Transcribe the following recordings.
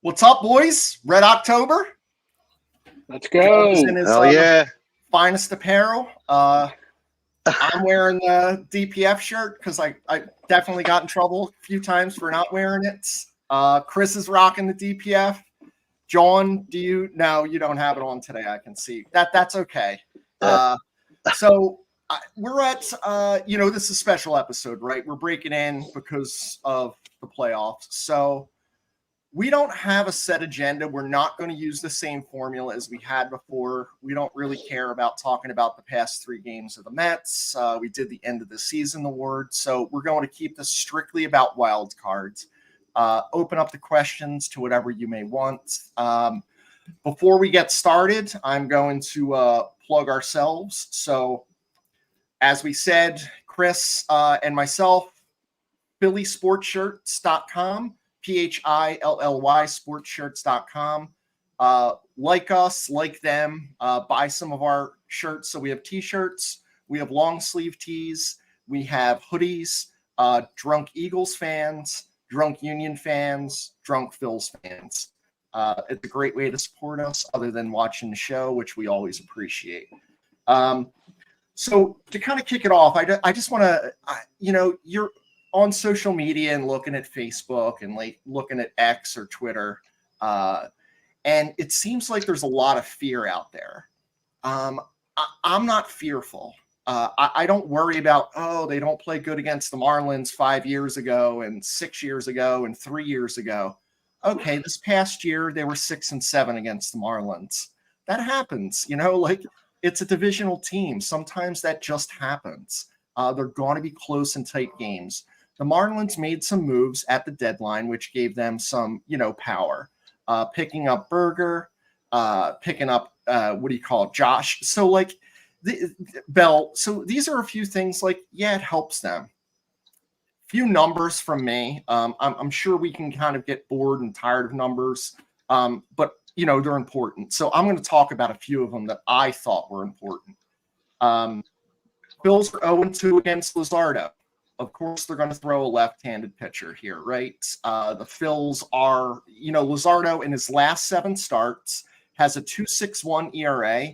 What's up, boys? Red October. Let's John is go. in his Oh yeah. finest apparel. I'm wearing the DPF shirt because I definitely got in trouble a few times for not wearing it. Chris is rocking the DPF. John, do you? No, you don't have it on today. I can see that. That's okay. We're at, this is a special episode, right? We're breaking in because of the playoffs. So we don't have a set agenda. We're not going to use the same formula as we had before. We don't really care about talking about the past 3 games of the Mets. We did the end of the season award. So we're going to keep this strictly about wild cards. Open up the questions to whatever you may want. Before we get started, I'm going to plug ourselves. So as we said, Chris and myself, phillysportshirts.com. PHILLY sportshirts.com. Like us, like them, buy some of our shirts. So we have t-shirts, we have long sleeve tees, we have hoodies, Drunk Eagles fans, Drunk Union fans, Drunk Phillies fans. It's a great way to support us other than watching the show, which we always appreciate. So to kind of kick it off, I just want to, you're on social media and looking at Facebook and like looking at X or Twitter. And it seems like there's a lot of fear out there. I'm not fearful. I don't worry about, they don't play good against the Marlins 5 years ago and 6 years ago and 3 years ago. Okay, this past year, they were 6-7 against the Marlins. That happens, it's a divisional team. Sometimes that just happens. They're going to be close and tight games. The Marlins made some moves at the deadline, which gave them some, power. Picking up Berger, picking up, Josh. So, Bell. So these are a few things it helps them. Few numbers from me. I'm sure we can kind of get bored and tired of numbers, but, they're important. So I'm going to talk about a few of them that I thought were important. Bills are 0-2 against Luzardo. Of course, they're going to throw a left-handed pitcher here, right? The Phils are, Luzardo in his last 7 starts has a 2.61 ERA,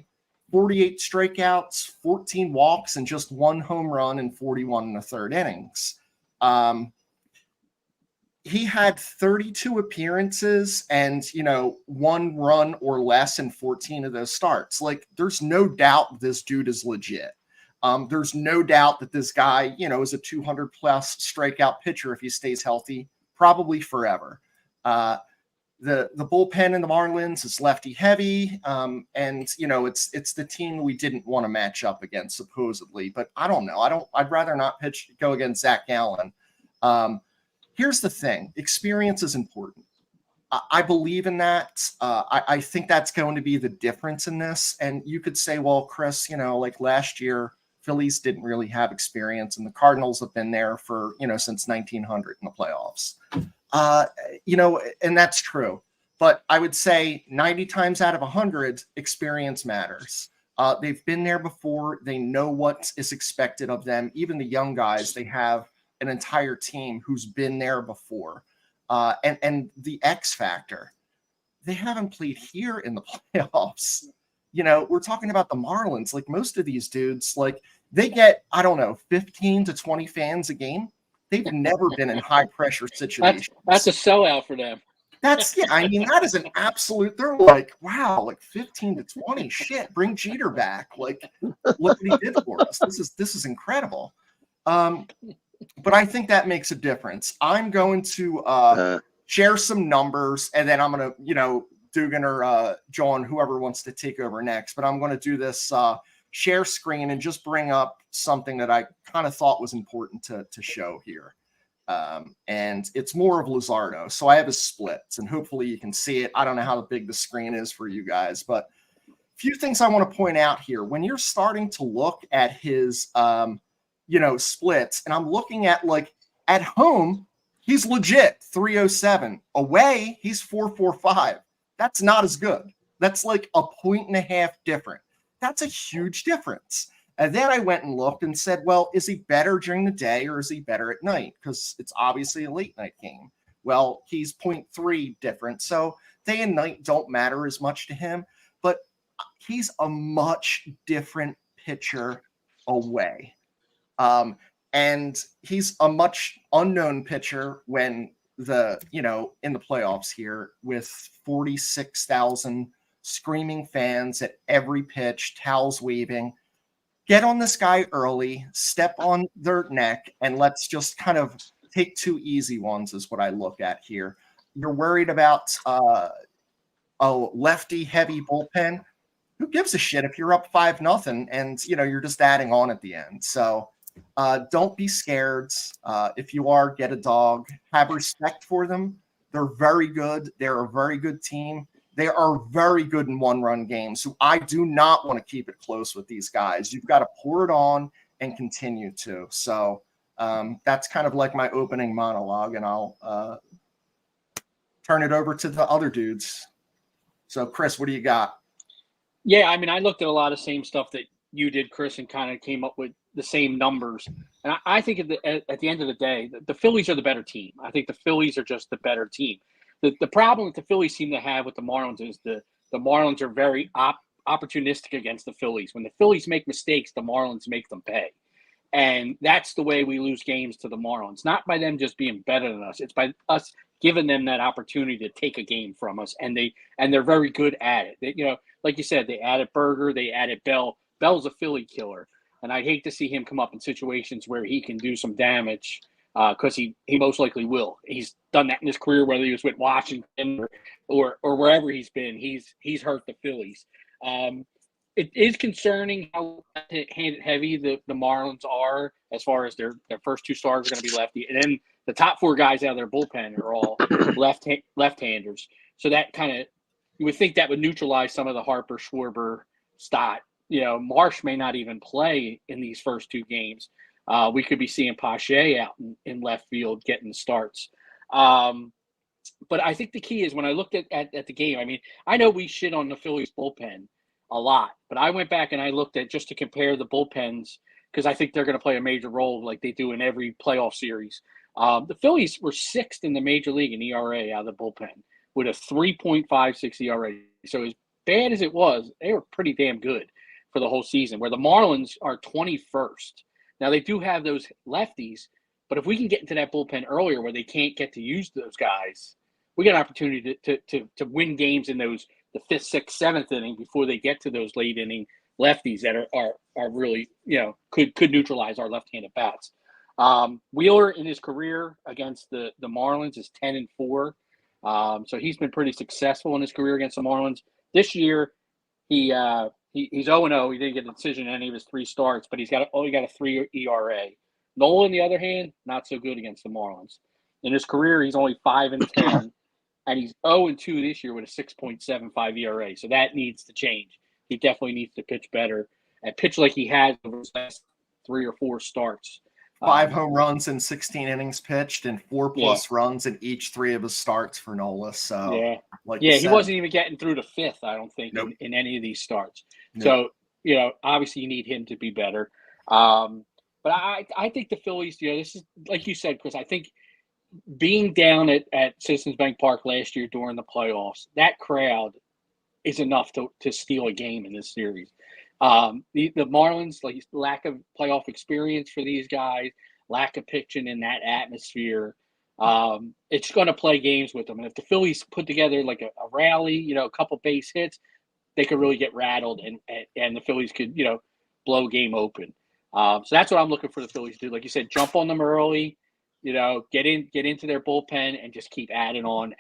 48 strikeouts, 14 walks, and just 1 home run in 41 1/3 innings. He had 32 appearances and, 1 run or less in 14 of those starts. There's no doubt this dude is legit. There's no doubt that this guy, is a 200 plus strikeout pitcher if he stays healthy, probably forever. The bullpen in the Marlins is lefty heavy, and it's the team we didn't want to match up against supposedly, but I don't know. I'd rather not go against Zach Gallen. Here's the thing: experience is important. I believe in that. I think that's going to be the difference in this. And you could say, well, Chris, last year, Phillies didn't really have experience, and the Cardinals have been there for, since 1900 in the playoffs. And that's true. But I would say 90 times out of 100, experience matters. They've been there before. They know what is expected of them. Even the young guys, they have an entire team who's been there before. And the X factor, they haven't played here in the playoffs. We're talking about the Marlins. Most of these dudes, they get, 15 to 20 fans a game. They've never been in high pressure situations. That's a sellout for them. That is an absolute, they're like, wow, 15 to 20, shit, bring Jeter back. Look what he did for us. This is incredible. But I think that makes a difference. I'm going to share some numbers, and then I'm going to, Dugan or John, whoever wants to take over next. But I'm going to do this share screen and just bring up something that I kind of thought was important to show here. And it's more of Luzardo. So I have his splits, and hopefully you can see it. I don't know how big the screen is for you guys, but a few things I want to point out here. When you're starting to look at his splits, and I'm looking at at home, he's legit 307. Away, he's 445. That's not as good. That's a 1.5 different. That's a huge difference. And then I went and looked and said, well, is he better during the day or is he better at night? Because it's obviously a late night game. Well, he's 0.3 different. So day and night don't matter as much to him, but he's a much different pitcher away. And he's a much unknown pitcher when in the playoffs here with 46,000 screaming fans at every pitch, towels waving. Get on this guy early, step on their neck, and let's just kind of take 2 easy ones is what I look at here. You're worried about a lefty heavy bullpen. Who gives a shit if you're up 5-0 and you're just adding on at the end? So don't be scared. If you are, get a dog. Have respect for them. They're very good. They're a very good team. They are very good in one-run games. So I do not want to keep it close with these guys. You've got to pour it on and continue to. So that's kind of like my opening monologue, and I'll turn it over to the other dudes. So, Chris, what do you got? Yeah, I mean, I looked at a lot of same stuff that you did, Chris, and kind of came up with the same numbers. And I think at the end of the day, the Phillies are the better team. I think the Phillies are just the better team. The problem that the Phillies seem to have with the Marlins is the Marlins are very opportunistic against the Phillies. When the Phillies make mistakes, the Marlins make them pay. And that's the way we lose games to the Marlins. Not by them just being better than us. It's by us giving them that opportunity to take a game from us. And they're very good at it. Like you said, they added Berger, they added Bell. Bell's a Philly killer. And I'd hate to see him come up in situations where he can do some damage because he most likely will. He's done that in his career, whether he was with Washington or wherever he's been. He's hurt the Phillies. It is concerning how heavy the Marlins are as far as their first 2 stars are going to be lefty. And then the top 4 guys out of their bullpen are all left-handers. So that kind of – you would think that would neutralize some of the Harper, Schwarber, Stott. Marsh may not even play in these first 2 games. We could be seeing Pache out in left field getting the starts. But I think the key is when I looked at the game, I mean, I know we shit on the Phillies bullpen a lot, but I went back and I looked at just to compare the bullpens because I think they're going to play a major role like they do in every playoff series. The Phillies were 6th in the major league in ERA out of the bullpen with a 3.56 ERA. So as bad as it was, they were pretty damn good for the whole season, where the Marlins are 21st. Now, they do have those lefties, but if we can get into that bullpen earlier where they can't get to use those guys, we got an opportunity to win games in the 5th, 6th, 7th inning before they get to those late inning lefties that are really, could neutralize our left-handed bats. Wheeler in his career against the Marlins is 10-4. So he's been pretty successful in his career against the Marlins. This year, he's 0-0. He didn't get a decision in any of his 3 starts, but he's only got a 3 ERA. Nola, on the other hand, not so good against the Marlins. In his career, he's only 5-10, and he's 0-2 this year with a 6.75 ERA. So that needs to change. He definitely needs to pitch better and pitch like he has over his last 3 or 4 starts. 5 home runs in 16 innings pitched and 4+ runs in each 3 of his starts for Nola. So, he wasn't even getting through the 5th, I don't think, in any of these starts. Nope. So, obviously you need him to be better. But I think the Phillies, this is, like you said, Chris, I think being down at Citizens Bank Park last year during the playoffs, that crowd is enough to steal a game in this series. The Marlins, like lack of playoff experience for these guys, lack of pitching in that atmosphere. It's going to play games with them. And if the Phillies put together like a rally, a couple base hits, they could really get rattled and the Phillies could, blow a game open. So that's what I'm looking for the Phillies to do. Like you said, jump on them early, get into their bullpen and just keep adding on.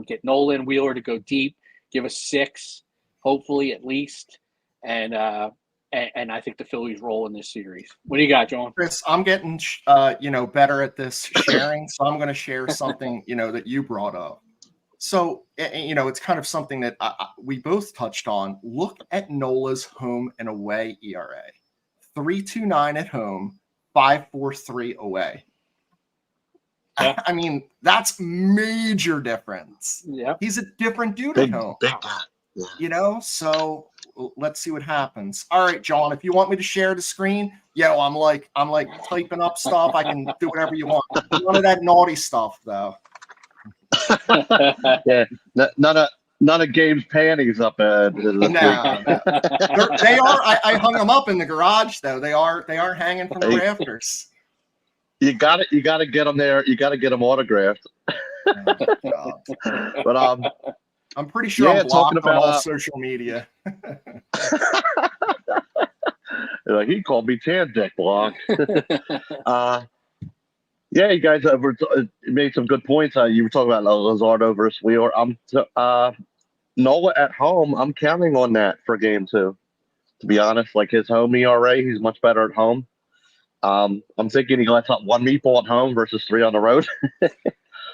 Get Nola and Wheeler to go deep, give us 6, hopefully at least. And I think the Phillies roll in this series. What do you got, John? Chris, I'm getting better at this sharing, so I'm going to share something that you brought up. So it's kind of something that we both touched on. Look at Nola's home and away ERA: 3.29 at home, 5.43 away. Yeah. I mean, that's major difference. Yeah, he's a different dude at home. Big guy. Yeah. So let's see what happens. All right, John, if you want me to share the screen, I'm like typing up stuff. I can do whatever you want. None of that naughty stuff, though. Yeah, none of Gabe's panties up this week. No. They are. I hung them up in the garage, though. They are hanging from the rafters. You got it. You got to get them there. You got to get them autographed. Oh, But I'm pretty sure I'm blocked on all social media. Like, he called me Tan Dick Block. Yeah, you guys made some good points. You were talking about Luzardo versus Wheeler. Nola at home. I'm counting on that for game 2. To be honest, like his home ERA, he's much better at home. I'm thinking he lets up 1 meatball at home versus 3 on the road.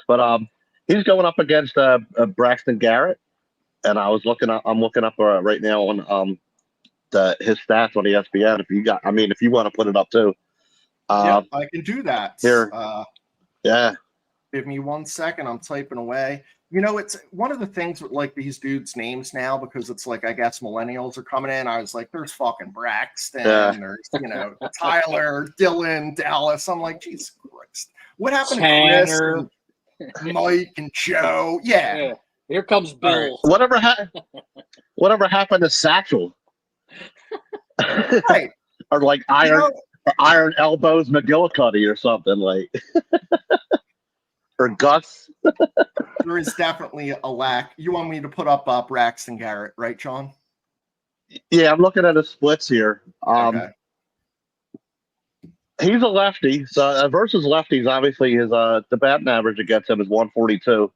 But he's going up against Braxton Garrett, and I'm looking up right now on his stats on ESPN. If you want to put it up too. Yeah, I can do that. Here, yeah. Give me 1 second. I'm typing away. It's one of the things with like these dudes' names now, because it's like, I guess millennials are coming in. I was like, there's fucking Braxton, there's Tyler, Dylan, Dallas. I'm like, Jesus Christ, what happened Tanner, to Chris, and Mike, and Joe? Yeah. Here comes Bill. Right. Whatever happened to Satchel? Right. Or like Iron Elbows McGillicuddy or something like. Or Gus. There is definitely a lack. You want me to put up Braxton Garrett, right, John? Yeah, I'm looking at his splits here. Okay. He's a lefty, so versus lefties, obviously his the batting average against him is 142,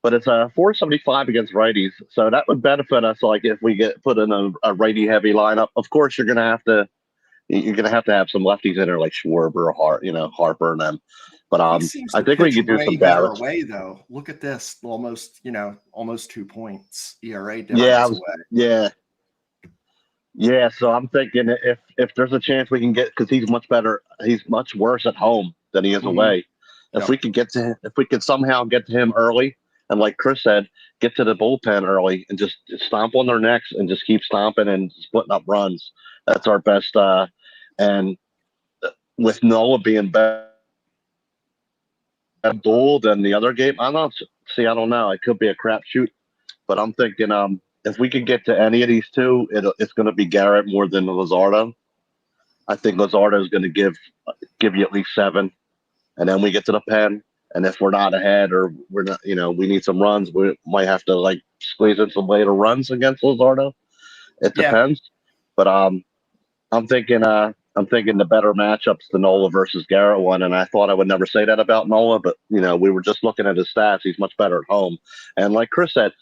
but it's 475 against righties. So that would benefit us, like if we get put in a righty heavy lineup. Of course, you're gonna have to have some lefties in there like Schwarber or Harper and them. But I think we could do some better away though. Look at this, almost 2 points ERA difference away. Yeah. So I'm thinking if there's a chance we can get, because he's much better, he's much worse at home than he is away. If we could somehow get to him early, and like Chris said, get to the bullpen early and just stomp on their necks and just keep stomping and splitting up runs. That's our best. And with Nola being better duel than the other game, I don't know. It could be a crapshoot, but I'm thinking if we can get to any of these two, it's going to be Garrett more than Luzardo. I think Luzardo is going to give you at least 7, and then we get to the pen. And if we're not ahead or we're not, we need some runs, we might have to like squeeze in some later runs against Luzardo. It depends, but I'm thinking the better matchup's the Nola versus Garrett one, and I thought I would never say that about Nola, but we were just looking at his stats. He's much better at home, and like Chris said,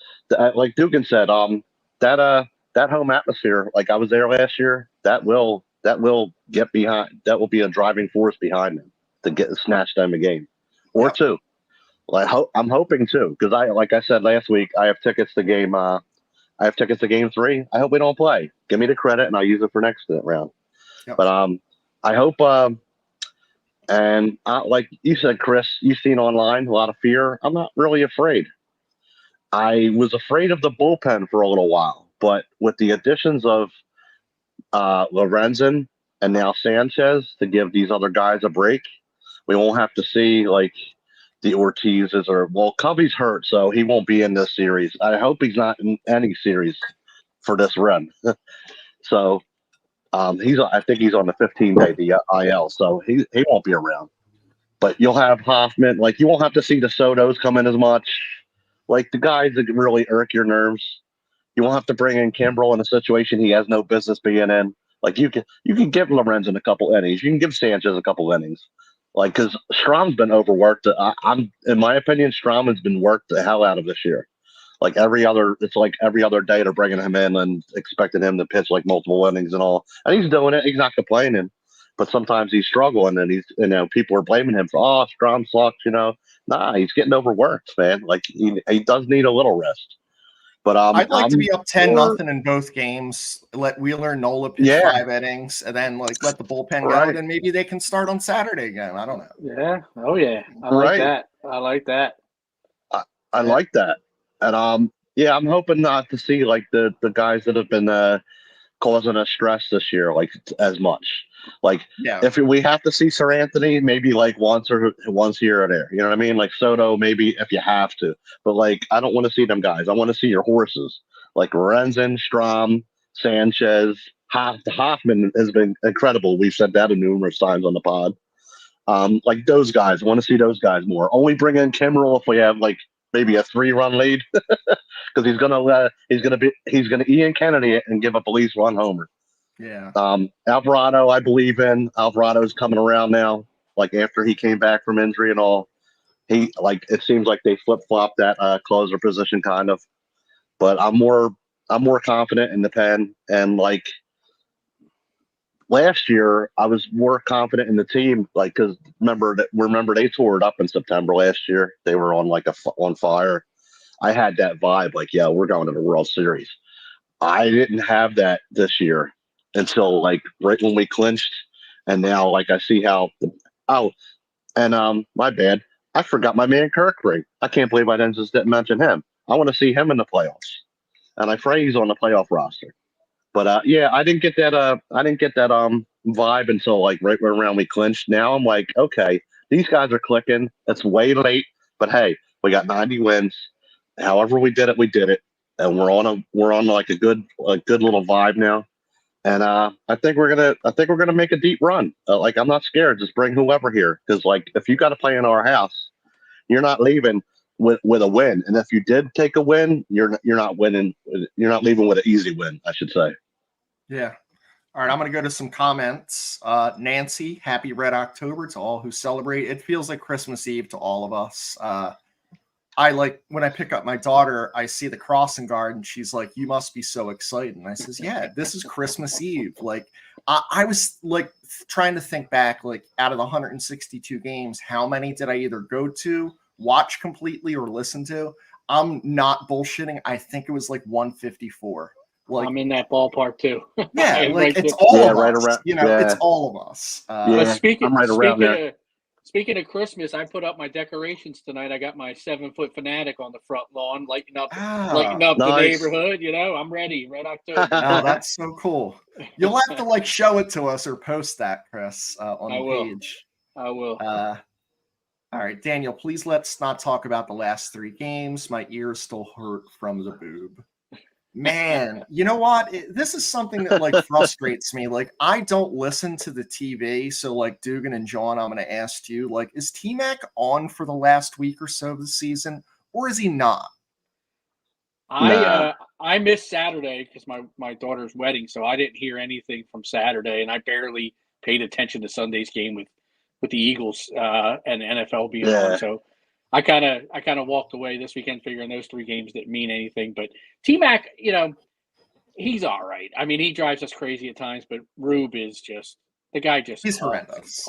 like Dugan said, that home atmosphere, like I was there last year, that will get behind. That will be a driving force behind them to snatch them a game or two. Like I'm hoping too, because like I said last week, I have tickets to game 3. I hope we don't play. Give me the credit, and I'll use it for next round. Yep. But I hope, and like you said, Chris, you've seen online a lot of fear. I'm not really afraid. I was afraid of the bullpen for a little while, but with the additions of Lorenzen and now Sanchez to give these other guys a break, we won't have to see like the Ortizes Covey's hurt, so he won't be in this series. I hope he's not in any series for this run. So. I think he's on the 15-day IL, so he won't be around. But you'll have Hoffman. Like, you won't have to see the Sotos come in as much. Like, the guys that really irk your nerves. You won't have to bring in Kimbrel in a situation he has no business being in. Like, you can give Lorenzen a couple innings. You can give Sanchez a couple innings. Like, because Strom's been overworked. In my opinion, Strom has been worked the hell out of this year. Like every other day they're bringing him in and expecting him to pitch like multiple innings and all. And he's doing it. He's not complaining, but sometimes he's struggling and people are blaming him for, Strom sucks, Nah, he's getting overworked, man. Like he does need a little rest. But I'd like to be up 10-0 in both games. Let Wheeler and Nola pitch 5 innings, and then like let the bullpen go. Then maybe they can start on Saturday again. I don't know. Yeah. Oh yeah. I like that. I like that. I like that. And I'm hoping not to see like the guys that have been causing us stress this year like as much. Like Yeah. if we have to see Sir Anthony, maybe like once here or there. You know what I mean? Like Soto, maybe if you have to. But like I don't want to see them guys. I want to see your horses like Lorenzen, Strom, Sanchez. Hoffman has been incredible. We've said that numerous times on the pod. Like those guys, I want to see those guys more. Only bring in Kimbrel if we have like maybe a 3-run lead, because he's gonna Ian Kennedy and give up at least one homer. Yeah. Alvarado, I believe in. Alvarado's coming around now. Like after he came back from injury and all, it seems like they flip flopped that closer position kind of. But I'm more confident in the pen, and like last year I was more confident in the team, like because remember they tore it up in September last year. They were on on fire. I had that vibe, like, yeah, we're going to the World Series. I didn't have that this year until like right when we clinched, and now like I see how. Oh, and my bad, I forgot my man Kirk ring. I can't believe I didn't mention him. I want to see him in the playoffs, and I pray he's on the playoff roster. But yeah, I didn't get that. I didn't get that vibe until like right around we clinched. Now I'm like, okay, these guys are clicking. It's way late, but hey, we got 90 wins. However we did it, and we're on like a good little vibe now. And I think we're gonna make a deep run. Like I'm not scared. Just bring whoever here, because like if you got to play in our house, you're not leaving with a win. And if you did take a win, you're not winning. You're not leaving with an easy win, I should say. Yeah. All right, I'm going to go to some comments. Nancy, happy Red October to all who celebrate. It feels like Christmas Eve to all of us. I like when I pick up my daughter, I see the crossing guard and she's like, "You must be so excited." And I says, "Yeah, this is Christmas Eve." Like I was like trying to think back, like out of the 162 games, how many did I either go to, watch completely, or listen to? I'm not bullshitting. I think it was like 154. Like I'm in that ballpark too. yeah, like right it's there. all Yeah, of right us. around. You know, Yeah, it's all of us. But yeah. I'm right around there. Speaking of Christmas, I put up my decorations tonight. I got my 7-foot fanatic on the front lawn, lighting up the Nice. neighborhood. You know, I'm ready. Red October. Oh, that's so cool. You'll have to like show it to us or post that, Chris, on I the will. page. I will. All right, Daniel, please let's not talk about the last 3 games. My ears still hurt from the boob. Man, you know what? This is something that like frustrates me. Like I don't listen to the TV, so like Dugan and John, I'm going to ask you, like, is T-Mac on for the last week or so of the season, or is he not? I missed Saturday because my daughter's wedding, so I didn't hear anything from Saturday, and I barely paid attention to Sunday's game with the Eagles and the NFL being on. So I kind of walked away this weekend, figuring those 3 games didn't mean anything. But T-Mac, you know, he's all right. I mean, he drives us crazy at times, but Rube is just the guy. He's Talks horrendous.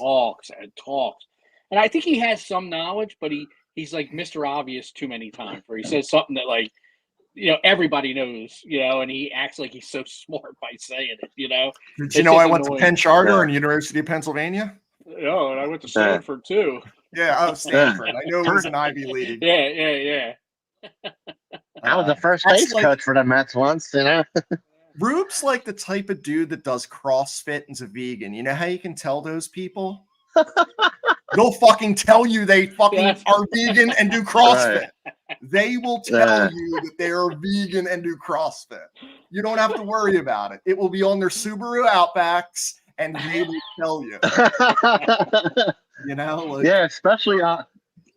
and talks, and I think he has some knowledge, but he's like Mr. Obvious too many times, where he says something that like, you know, everybody knows, you know, and he acts like he's so smart by saying it, you know. Did you know I went to Penn Charter and University of Pennsylvania? Oh, and I went to Stanford too. Yeah, Stanford. I know it was an Ivy League. Yeah. I was the first base coach for the Mets once, you know. Rube's like the type of dude that does CrossFit and's a vegan. You know how you can tell those people? They'll fucking tell you they fucking are vegan and do CrossFit. Right. They will tell you that they are vegan and do CrossFit. You don't have to worry about it. It will be on their Subaru Outbacks, and they will tell you. You know, like, yeah, especially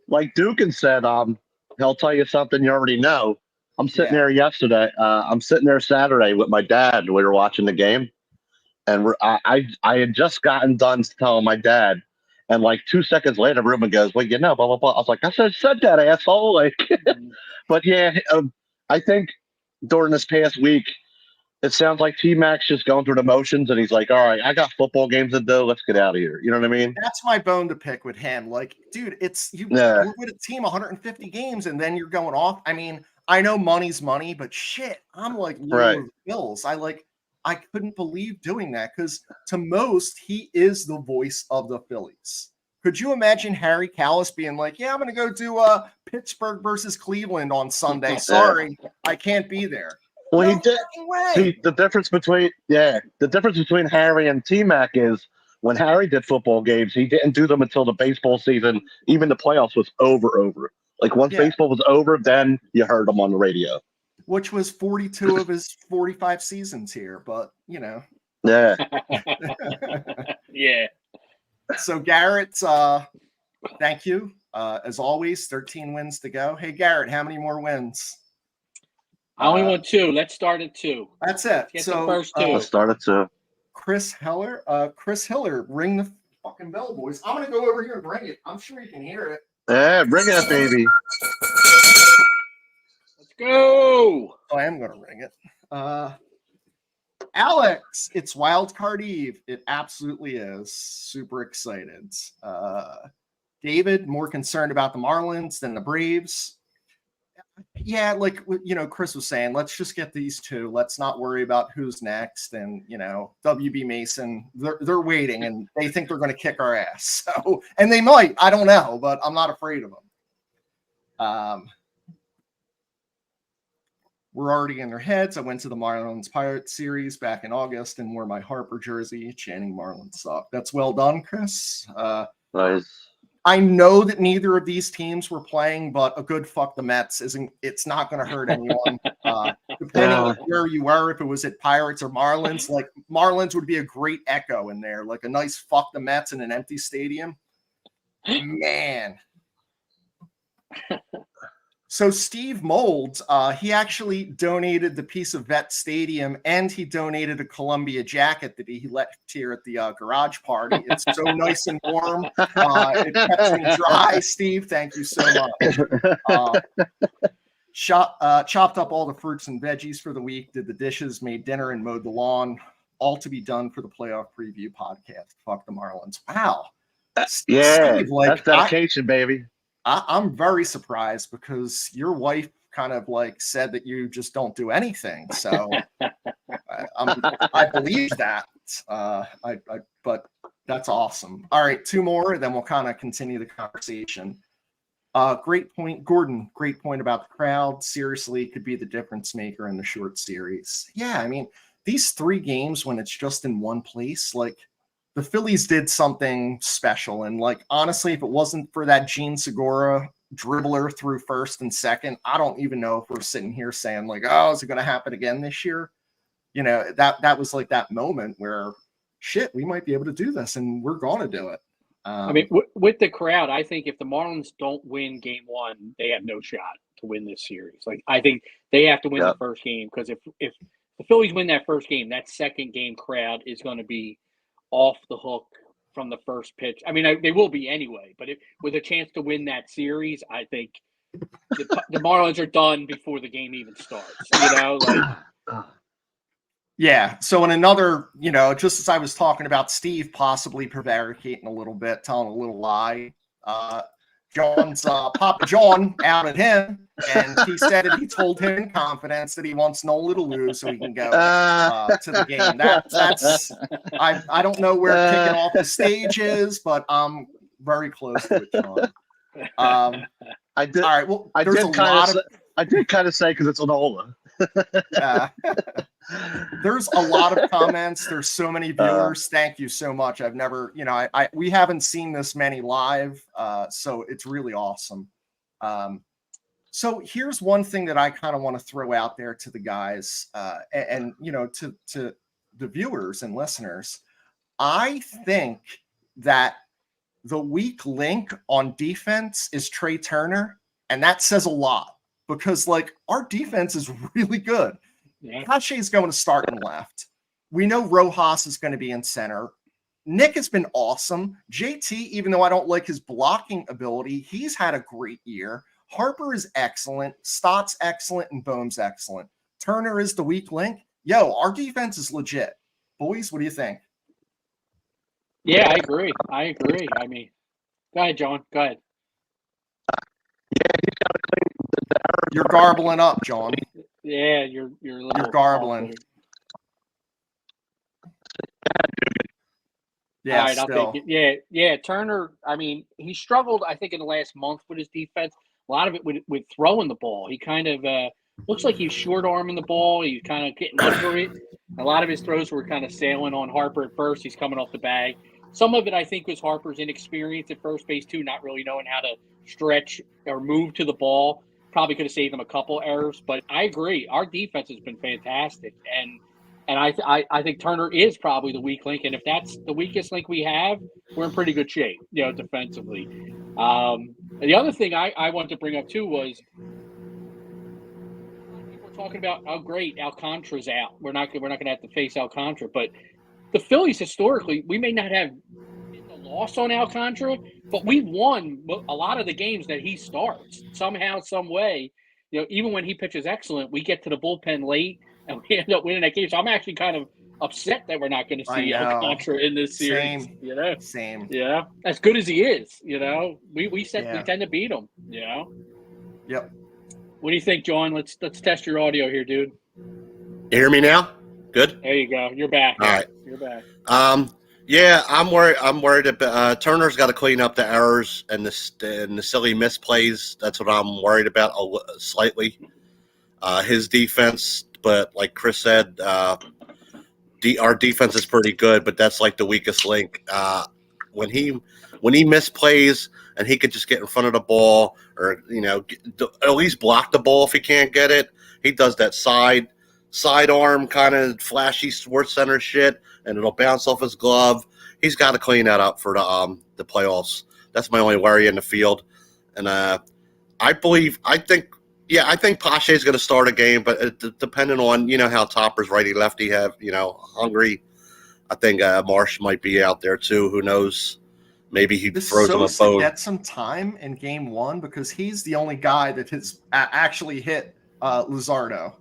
like Dukin said, he'll tell you something you already know. I'm sitting there yesterday. I'm sitting there Saturday with my dad. We were watching the game, and I had just gotten done telling my dad. And like 2 seconds later, Ruben goes, "Well, you know, blah blah blah." I was like, "I said that, asshole." Like, but yeah, I think during this past week, it sounds like T-Mac's just going through the motions, and he's like, "All right, I got football games to do. Let's get out of here." You know what I mean? That's my bone to pick with him. Like, dude, it's you're with a team 150 games, and then you're going off. I mean, I know money's money, but shit, I'm like low with bills. I couldn't believe doing that because to most, he is the voice of the Phillies. Could you imagine Harry Callis being like, "Yeah, I'm going to go do Pittsburgh versus Cleveland on Sunday. Sorry, I can't be there." Well, No he did. fucking way. See, the difference between Harry and T Mac is when Harry did football games, he didn't do them until the baseball season, even the playoffs was over. Like once Yeah. baseball was over, then you heard him on the radio. Which was 42 of his 45 seasons here, but you know. Yeah. Yeah. So Garrett, thank you. As always, 13 wins to go. Hey Garrett, how many more wins? I only want 2. Let's start at 2. That's it. Get So the first 2. I started to. Chris Hiller, ring the fucking bell, boys. I'm gonna go over here and ring it. I'm sure you can hear it. Yeah, bring it, baby. Let's go. Oh, I am gonna ring it. Alex, it's Wild Card Eve. It absolutely is. Super excited. David, more concerned about the Marlins than the Braves. Yeah, like Chris was saying, let's just get these 2. Let's not worry about who's next. And WB Mason, they're waiting, and they think they're going to kick our ass. So, and they might. I don't know, but I'm not afraid of them. We're already in their heads. I went to the Marlins Pirates series back in August and wore my Harper jersey, chanting Marlins suck. That's well done, Chris. Nice. I know that neither of these teams were playing, but a good fuck the Mets isn't. It's not going to hurt anyone. Depending on where you were, if it was at Pirates or Marlins, like Marlins would be a great echo in there, like a nice fuck the Mets in an empty stadium. Man. So Steve Molds, he actually donated the piece of Vet Stadium, and he donated a Columbia jacket that he left here at the garage party. It's so nice and warm. It kept me dry. Steve, thank you so much. Chopped up all the fruits and veggies for the week, did the dishes, made dinner, and mowed the lawn. All to be done for the playoff preview podcast. Fuck the Marlins. Wow. Yeah, Steve, that's dedication, baby. I'm very surprised because your wife kind of like said that you just don't do anything. So I believe that. But that's awesome. All right, 2 more, then we'll kind of continue the conversation. Great point, Gordon. Great point about the crowd. Seriously, could be the difference maker in the short series. Yeah, I mean, these 3 games when it's just in one place, like the Phillies did something special. And like, honestly, if it wasn't for that Gene Segura dribbler through first and second, I don't even know if we're sitting here saying like, oh, is it going to happen again this year? That was like that moment where shit, we might be able to do this and we're going to do it. I mean, with the crowd, I think if the Marlins don't win game 1, they have no shot to win this series. Like, I think they have to win the first game, because if the Phillies win that first game, that second game crowd is going to be off the hook from the first pitch. I mean, they will be anyway, but with a chance to win that series, I think the Marlins are done before the game even starts. Yeah. So in another, just as I was talking about Steve possibly prevaricating a little bit, telling a little lie, John's Papa John outed him, and he said that he told him in confidence that he wants Nola to lose so he can go to the game. That's I don't know where kicking off the stage is, but I'm very close to it, John. I did. All right. Well, I did kind of say because it's Nola. There's a lot of comments. There's so many viewers. Thank you so much. I've never, we haven't seen this many live, so it's really awesome. So here's one thing that I kind of want to throw out there to the guys, and to the viewers and listeners. I think that the weak link on defense is Trey Turner, and that says a lot because like our defense is really good. Yeah. Pache is going to start in left. We know Rojas is going to be in center. Nick has been awesome. JT, even though I don't like his blocking ability, he's had a great year. Harper is excellent. Stott's excellent, and Bohm's excellent. Turner is the weak link. Yo, our defense is legit. Boys, what do you think? Yeah, I agree. I mean, go ahead, John. Go ahead. You're garbling up, John. Yeah, you're garbling. Yeah, right, I'll take it. Yeah. Turner. I mean, he struggled, I think, in the last month with his defense. A lot of it with throwing the ball. He kind of looks like he's short arming the ball. He's kind of getting under it. A lot of his throws were kind of sailing on Harper at first. He's coming off the bag. Some of it, I think, was Harper's inexperience at first base, too, not really knowing how to stretch or move to the ball. Probably could have saved him a couple errors. But I agree. Our defense has been fantastic. And I think Turner is probably the weak link. And if that's the weakest link we have, we're in pretty good shape, defensively. The other thing I wanted to bring up, too, was we're talking about how great Alcantara's out. We're not going to have to face Alcantara. But the Phillies, historically, we may not have a loss on Alcantara, but we won a lot of the games that he starts. Somehow, some way, even when he pitches excellent, we get to the bullpen late and we end up winning that game. So I'm actually kind of upset that we're not going to see Alcantara in this series. Same. Yeah, as good as he is, we tend to beat him. Yep. What do you think, John? Let's test your audio here, dude. You hear me now? Good. There you go. You're back. All right. You're back. Yeah, I'm worried about Turner's got to clean up the errors and the silly misplays. That's what I'm worried about slightly. His defense, but like Chris said, our defense is pretty good, but that's like the weakest link. When he misplays and he could just get in front of the ball, or at least block the ball if he can't get it. He does that sidearm kind of flashy sports center shit, and it'll bounce off his glove. He's got to clean that up for the playoffs. That's my only worry in the field. And I think Pache is going to start a game, but depending on how Topper's righty lefty have hungry. I think Marsh might be out there too. Who knows? Maybe he throws him a bone. Get some time in game one because he's the only guy that has actually hit Luzardo.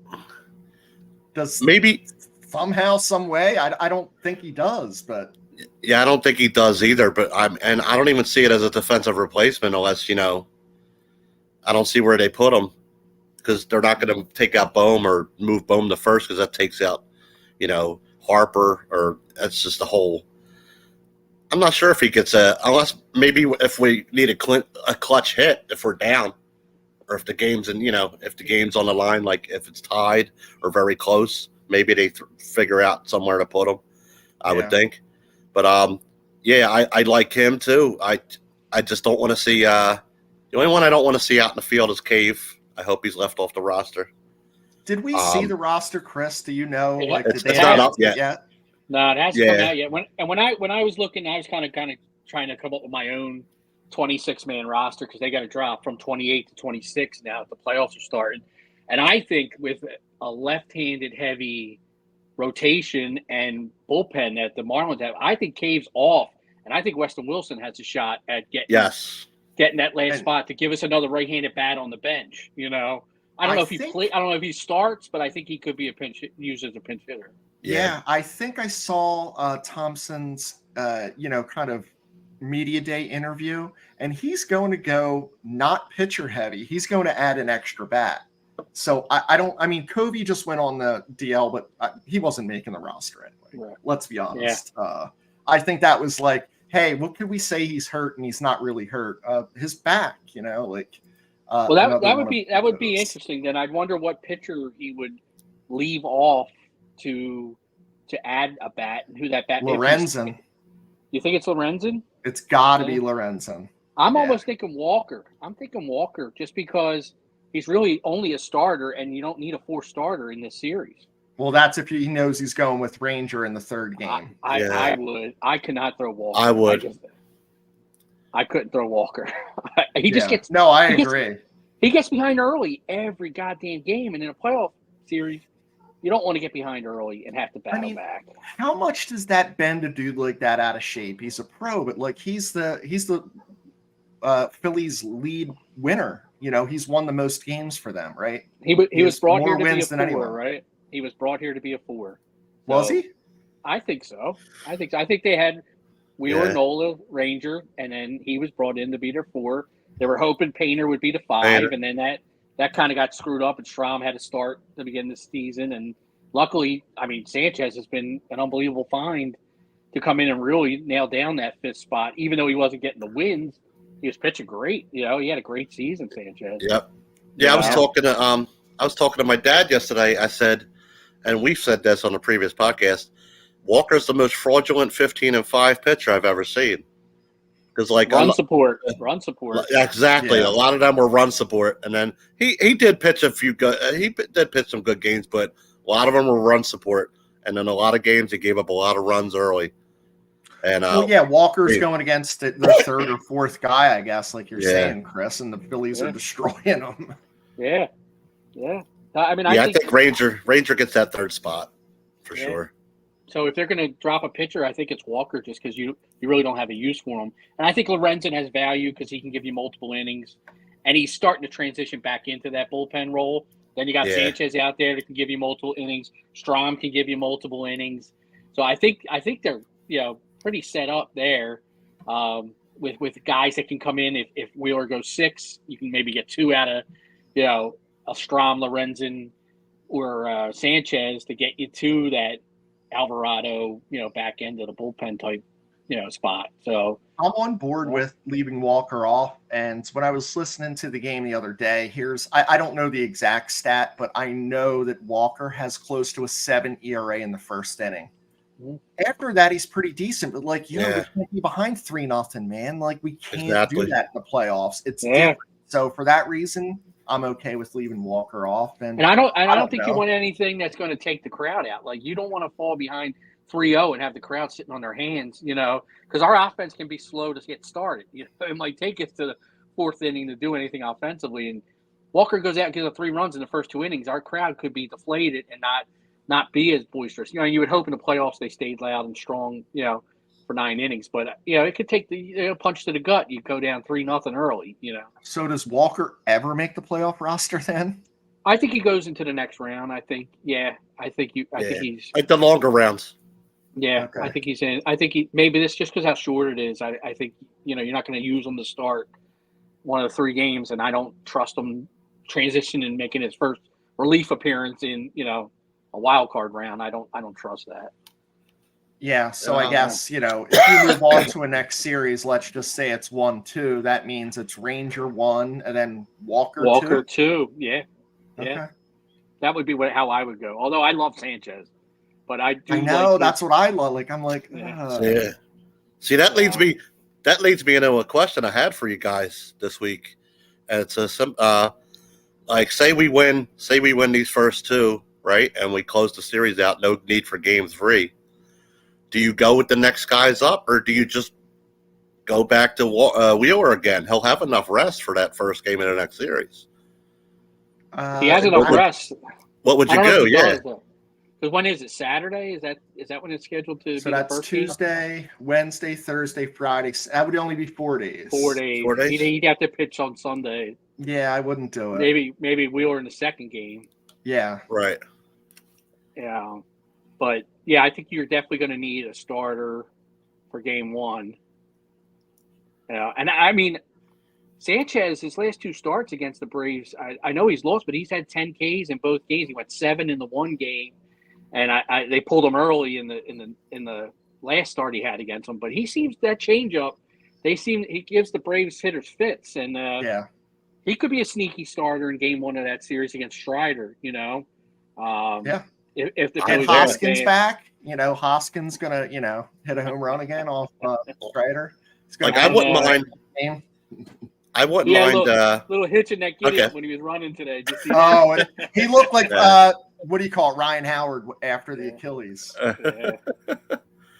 Does maybe somehow, some way? I don't think he does, but yeah, I don't think he does either. But I don't even see it as a defensive replacement unless I don't see where they put him because they're not going to take out Bohm or move Bohm to first because that takes out Harper, or that's just the whole. I'm not sure if he gets unless maybe if we need a clutch hit if we're down, or if the game's if the game's on the line, like if it's tied or very close, maybe they figure out somewhere to put him. I would think, but I like him too. I just don't want to see the only one I don't want to see out in the field is Cave. I hope he's left off the roster. Did we see the roster, Chris? Do you know? Yeah, did they it's not up yet. No, it hasn't come out yet. When I was looking, I was kind of trying to come up with my own 26-man roster because they got to drop from 28 to 26 now that the playoffs are starting. And I think with a left-handed heavy rotation and bullpen that the Marlins have, I think Cave's off, and I think Weston Wilson has a shot at getting that last spot to give us another right-handed bat on the bench. I don't know if he starts, but I think he could be used as a pinch hitter. Yeah, I think I saw Thompson's kind of media day interview, and he's going to go not pitcher heavy. He's going to add an extra bat. So Covey just went on the DL, but he wasn't making the roster anyway. Right. Let's be honest. Yeah. I think that was like, hey, what could we say he's hurt and he's not really hurt? His back, Well, that would be interesting. Then I'd wonder what pitcher he would leave off to add a bat and who that bat. Lorenzen. You think it's Lorenzen? It's got to be Lorenzen. I'm almost thinking Walker. I'm thinking Walker just because he's really only a starter, and you don't need a 4 starter in this series. Well, that's if he knows he's going with Ranger in the third game. I would. I could not throw Walker. I would. I couldn't throw Walker. He just gets. No, I agree. He gets behind early every goddamn game, and in a playoff series, you don't want to get behind early and have to battle back. How much does that bend a dude like that out of shape? He's a pro, but he's the Phillies lead winner. He's won the most games for them, right? He was brought here to be a 4, right? He was brought here to be a 4. Was he? I think so. I think they had Wheeler, Nola, Ranger, and then he was brought in to be their 4. They were hoping Painter would be the 5, and then that kind of got screwed up, and Schramm had to start to begin this season. And luckily, Sanchez has been an unbelievable find to come in and really nail down that 5th spot. Even though he wasn't getting the wins, he was pitching great. He had a great season, Sanchez. Yep. Yeah, I was talking to I was talking to my dad yesterday. I said, and we've said this on the previous podcast, Walker's the most fraudulent 15-5 pitcher I've ever seen. Because run support. Exactly. Yeah. A lot of them were run support, and then he did pitch a few good. He did pitch some good games, but a lot of them were run support, and then a lot of games he gave up a lot of runs early. And Walker's going against the third or fourth guy, I guess, like you're saying, Chris, and the Phillies are destroying him. Yeah. I mean, I think Ranger gets that third spot for sure. So if they're going to drop a pitcher, I think it's Walker, just because you really don't have a use for him. And I think Lorenzen has value because he can give you multiple innings, and he's starting to transition back into that bullpen role. Then you got Sanchez out there that can give you multiple innings. Strom can give you multiple innings. So I think they're pretty set up there with guys that can come in. If Wheeler goes 6, you can maybe get 2 out of a Strom, Lorenzen, or Sanchez to get you to that Alvarado, back end of the bullpen type, spot. So I'm on board with leaving Walker off. And when I was listening to the game the other day, I don't know the exact stat, but I know that Walker has close to a 7 ERA in the first inning. After that, he's pretty decent, but we can't be behind 3-0, man. We can't do that in the playoffs. It's different. So for that reason, I'm okay with leaving Walker off. And I don't think you want anything that's going to take the crowd out. You don't want to fall behind 3-0 and have the crowd sitting on their hands, because our offense can be slow to get started. It might take us to the 4th inning to do anything offensively. And Walker goes out and gives up 3 runs in the first 2 innings. Our crowd could be deflated and not be as boisterous. You would hope in the playoffs they stayed loud and strong, for 9 innings. But, it could take the punch to the gut. You go down 3-0 early, So does Walker ever make the playoff roster then? I think he goes into the next round. I think he's like the longer rounds. Yeah, okay. I think he's in. I think maybe this just because how short it is. I think you're not going to use him to start one of the 3 games, and I don't trust him transitioning and making his first relief appearance in a wild card round. I don't trust that. Yeah, so I guess if you move on to a next series, let's just say it's 1-2. That means it's Ranger 1 and then Walker 2. Yeah. Okay. That would be how I would go. Although I love Sanchez. But I know that's what I love. I'm like, yeah. See, that leads me into a question I had for you guys this week. And it's say we win these first 2, right? And we close the series out, no need for game 3. Do you go with the next guys up, or do you just go back to Wheeler again? He'll have enough rest for that first game in the next series. He has enough rest. What would you do? Yeah. Because when is it? Saturday? Is that when it's scheduled to? So that's Tuesday, game? Wednesday, Thursday, Friday. That would only be 4 days. 4 days. 4 days. He'd have to pitch on Sunday. Yeah, I wouldn't do it. Maybe Wheeler in the second game. Yeah. Right. Yeah, but yeah, I think you're definitely going to need a starter for game 1. And I mean, Sanchez, his last 2 starts against the Braves, I know he's lost, but he's had 10 Ks in both games. He went 7 in the one game. And they pulled him early in the last start he had against them. But he seems that changeup. He gives the Braves hitters fits, and he could be a sneaky starter in game 1 of that series against Strider. If the and Hoskins back, Hoskins gonna hit a home run again off Strider. I wouldn't mind. I wouldn't mind. Little hitch in that giddy when he was running today. And he looked like what do you call it, Ryan Howard after the Achilles.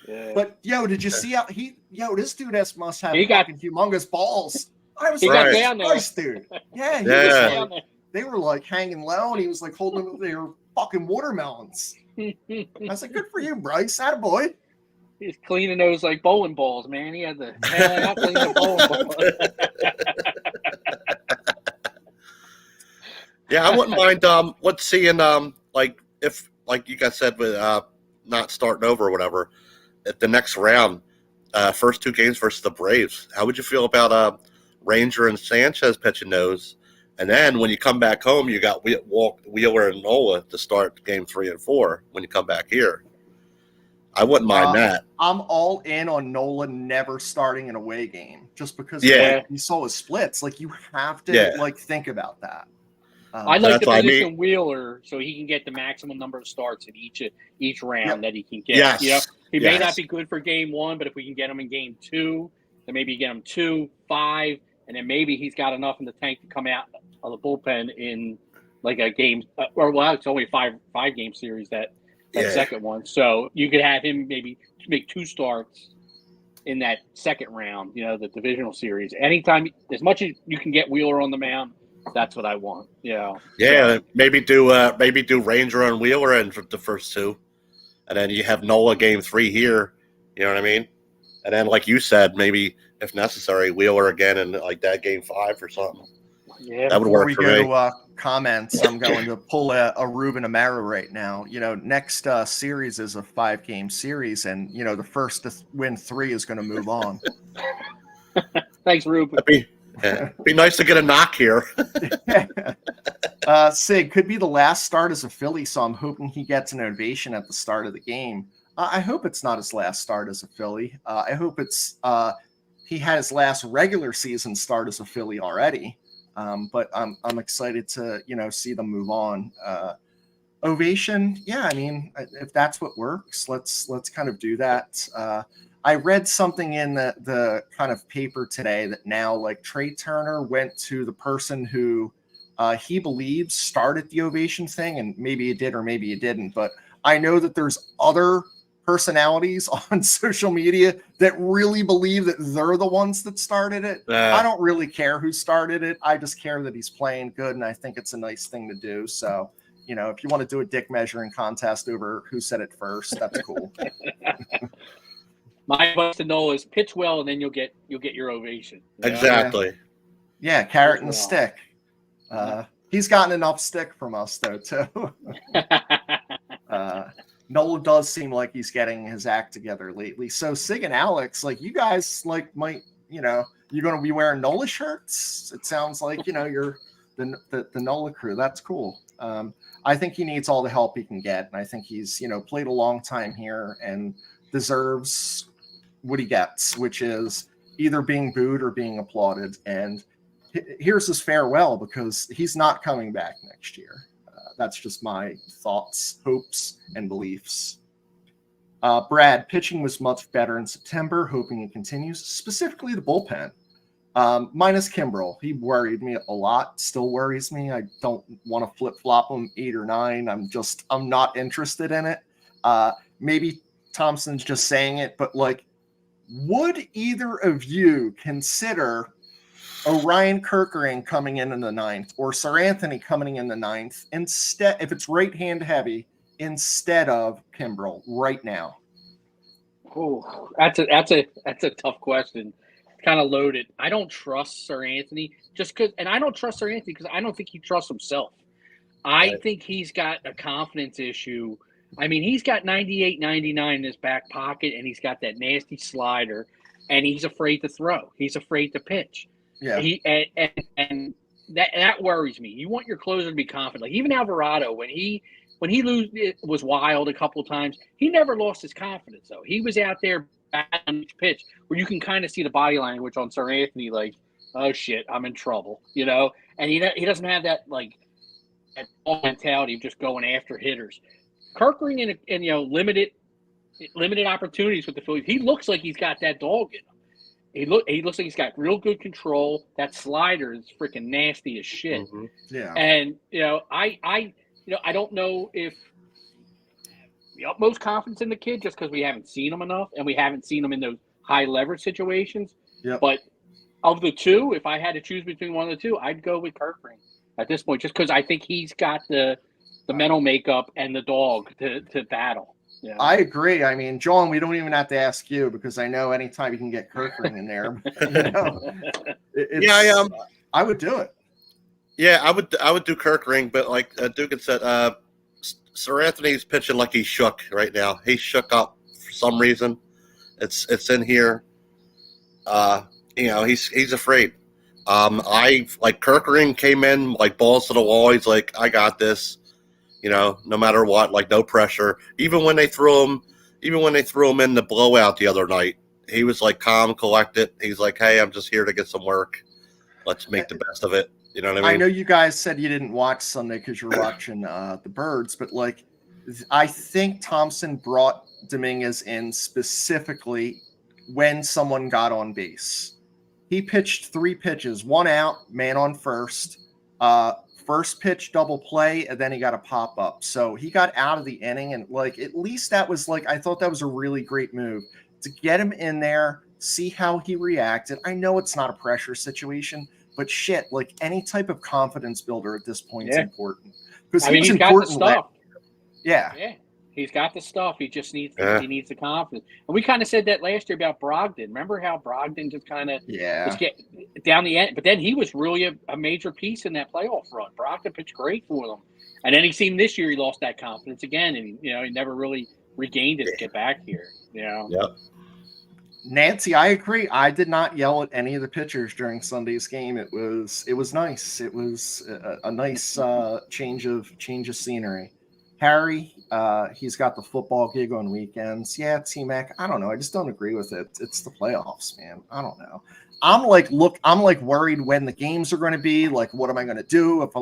Yeah. But did you see how this dude must have fucking humongous balls. I was got down there, nice dude. Yeah, he was down there. They were hanging low, and he was holding them. They were fucking watermelons. I was like, good for you, Bryce. Attaboy. He's cleaning those like bowling balls, man. He had the out cleaning the bowling balls. Yeah, I wouldn't mind let's seeing if like you guys said with not starting over or whatever at the next round, first 2 games versus the Braves. How would you feel about Ranger and Sanchez pitching those? And then when you come back home, you got Wheeler and Nola to start game 3 and 4 when you come back here. I wouldn't mind that. I'm all in on Nola never starting an away game just because you saw his splits. You have to think about that. I'd like That's to what I position mean. Wheeler so he can get the maximum number of starts in each round Yep. that he can get. Yes. You know, he may Yes. not be good for game 1, but if we can get him in game 2, then maybe get him 2, 5, and then maybe he's got enough in the tank to come out of the bullpen in like a game, or well, it's only a five game series that Yeah. second one. So you could have him maybe make 2 starts in that second round. You know, the divisional series. Anytime, as much as you can get Wheeler on the mound, that's what I want. You know. Yeah, So, maybe do Ranger and Wheeler in for the first 2, and then you have Nola game 3 here. You know what I mean? And then, like you said, maybe if necessary, Wheeler again in like that game 5 or something. yeah. That would Before work we for go me. to comments, I'm going to pull a Ruben Amaro right now. You know, next series is a 5-game series, and you know the first to win 3 is going to move on. Thanks, Ruben. It'd be nice to get a knock here. Sig could be the last start as a Philly, so I'm hoping he gets an ovation at the start of the game. I hope it's not his last start as a Philly. I hope it's he had his last regular season start as a Philly already. But I'm excited to see them move on. Ovation, yeah. I mean, if that's what works, let's kind of do that. I read something in the kind of paper today that now like Trey Turner went to the person who he believes started the ovation thing, and maybe it did or maybe it didn't. But I know that there's other personalities on social media that really believe that they're the ones that started it. I don't really care who started it. I just care that he's playing good, and I think it's a nice thing to do. So, if you want to do a dick measuring contest over who said it first, that's cool. My advice to Noah is pitch well, and then you'll get your ovation. Exactly. Yeah, carrot and the stick. He's gotten enough stick from us though too. Nola does seem like he's getting his act together lately. So Sig and Alex, like you guys, like might you're going to be wearing Nola shirts. It sounds like you're the Nola crew. That's cool. I think he needs all the help he can get, and I think he's played a long time here and deserves what he gets, which is either being booed or being applauded. And here's his farewell, because he's not coming back next year. That's just my thoughts, hopes, and beliefs. Brad, pitching was much better in September, hoping it continues, specifically the bullpen. Minus Kimbrel. He worried me a lot, still worries me. I don't want to flip-flop him 8 or 9. I'm not interested in it. Maybe Thompson's just saying it, but like, would either of you consider Orion Kerkering coming in the 9th or Sir Anthony coming in the 9th instead, if it's right hand heavy, instead of Kimbrel right now? Oh, that's a tough question. It's kind of loaded. I don't trust Sir Anthony and I don't trust Sir Anthony because I don't think he trusts himself. I think he's got a confidence issue. I mean, he's got 98, 99 in his back pocket, and he's got that nasty slider, and he's afraid to throw. He's afraid to pitch. Yeah. And that worries me. You want your closer to be confident. Like even Alvarado, when he was wild a couple of times, he never lost his confidence though. He was out there on each pitch where you can kind of see the body language on Sir Anthony, like, oh shit, I'm in trouble, And he doesn't have that like that mentality of just going after hitters. Kerkering in limited opportunities with the Phillies, he looks like he's got that dog in him. He looks like he's got real good control. That slider is freaking nasty as shit. Mm-hmm. Yeah. And I don't know if the utmost confidence in the kid just because we haven't seen him enough and we haven't seen him in those high leverage situations. Yep. But of the two, if I had to choose between one of the two, I'd go with Kerkering at this point, just because I think he's got the mental makeup and the dog to battle. Yeah. I agree. I mean, John, we don't even have to ask you because I know anytime you can get Kerkering in there, I would do it. Yeah, I would do Kerkering, but like Dugan said, Sir Anthony's pitching like he's shook right now. He's shook up for some reason. It's in here. He's afraid. Kerkering came in like balls to the wall. He's like, I got this. No matter what, like no pressure. Even when they threw him in the blowout the other night, he was like calm, collected. He's like, hey, I'm just here to get some work. Let's make the best of it. You know what I mean? I know you guys said you didn't watch Sunday because you're watching the Birds, but like, I think Thompson brought Dominguez in specifically when someone got on base. He pitched 3 pitches, 1 out, man on first. First pitch double play, and then he got a pop up. So he got out of the inning, and like at least that was like I thought that was a really great move to get him in there, see how he reacted. I know it's not a pressure situation, but shit, like any type of confidence builder at this point is important because I mean, was he's got the important. stuff. Yeah. He's got the stuff. He just needs he needs the confidence. And we kind of said that last year about Brogdon. Remember how Brogdon just kind of was getting down the end, but then he was really a major piece in that playoff run. Brogdon pitched great for them, and then he seemed this year he lost that confidence again, and he never really regained it to get back here. Yep. Nancy, I agree. I did not yell at any of the pitchers during Sunday's game. It was nice. It was a nice change of scenery. Harry, he's got the football gig on weekends. Yeah, T-Mac, I don't know. I just don't agree with it. It's the playoffs, man. I don't know. I'm like worried when the games are going to be. Like, what am I going to do if I